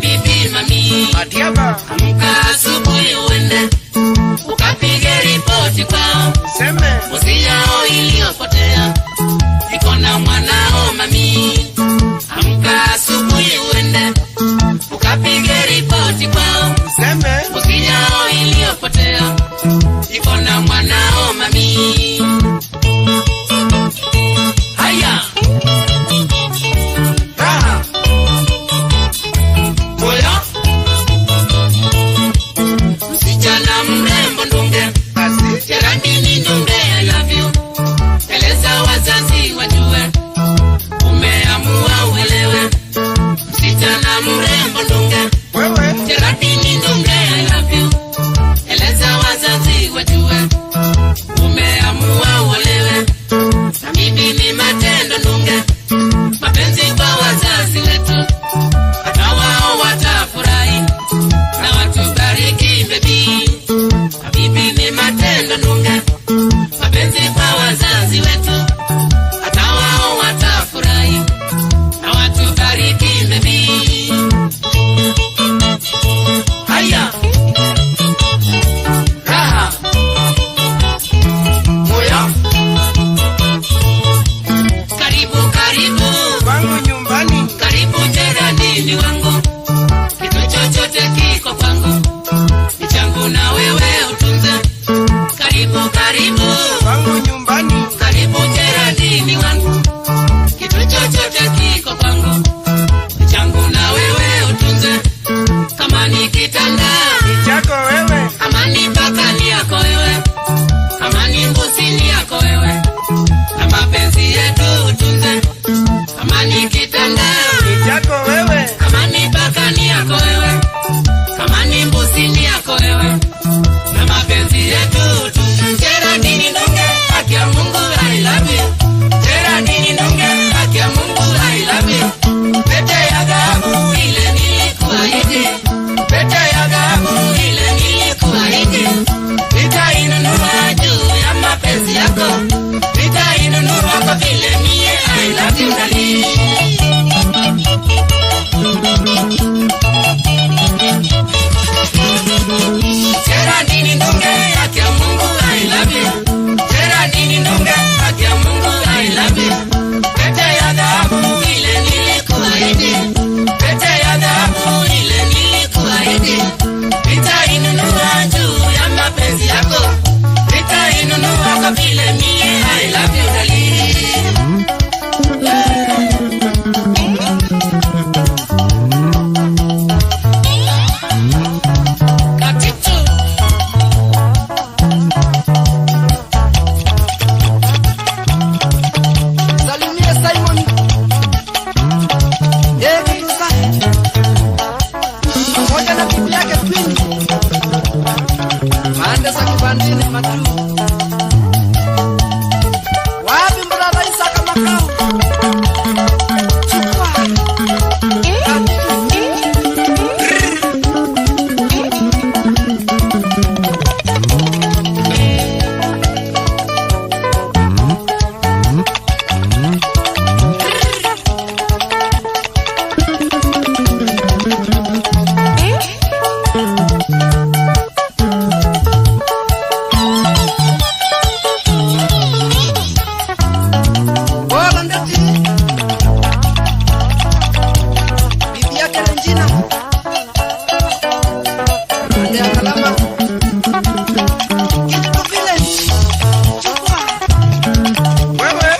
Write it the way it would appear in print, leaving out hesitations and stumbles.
bibi mami. Madiaba. Amka asubuhi uende ukapige ripoti kwao, Seme. mbuzi yao iliyopotea iko na mwanao mami. Amka asubuhi uende ukapige ripoti kwao, Seme. mbuzi yao iliyopotea iko na mwanao mami. Haya Raha. moyo msichana mrembo ndunge Basi. Geraldine ndunge I love you. Eleza wazazi wajue umeamua uelewe. Msichana mrembo ndunge Wewe. Geraldine ndunge I love you. Eleza wazazi wajue umeamua uelewe. Na mimi ni matendo ndunge, mapenzi kwa wazazi wetu, hata wao watafurahi na watubariki baby. Habibi ni matendo ndunge, mapenzi kwa wazazi wetu, hata wao watafurahi na watubariki baby. Haya raha moyo karibu karibu Wangu nyumbani. karibu Geraldine wangu, kitu chochote kiko kwangu ni changu na wewe utunze. Karibu karibu Wangu nyumbani. karibu Geraldine wangu, kitu chochote kiko kwangu ni changu na wewe utunze. Kama ni kitanda Chako wewe. ama ni paka ni yako wewe, kama ni mbuzi ni yako wewe, na mapenzi yetu utunze. Kama ni kitanda Chako wewe. kama ni paka ni yako wewe, kama ni mbuzi ni yako wewe, na mapenzi yetu tu. Geraldine ndunge, haki ya Mungu I love you. Geraldine ndunge, haki ya Mungu I love you. Pete ya dhahabu ile nilikuahidi, pete ya dhahabu ile nilikuahidi, nitainunua juu ya mapenzi yako, nitainunua kwa vile mie I love you darling. Geraldine ndunge, haki ya Mungu I love you. Geraldine ndunge, haki ya Mungu I love you. Pete ya dhahabu ile nilikuahidi, pete ya dhahabu ile nilikuahidi, nitainunua juu ya mapenzi yako, nitainunua kwa vile mie I love you darling. Katitu Salimia Simon. Kutusa. Pamoja na bibi yake Queen. Maande za kibandini matu. Wapi mbrada Isaka Makau? Chukua. Bora ndeti. Bibi yake Regina. Ande akalama. Kitu vile. Chukua. Wewe.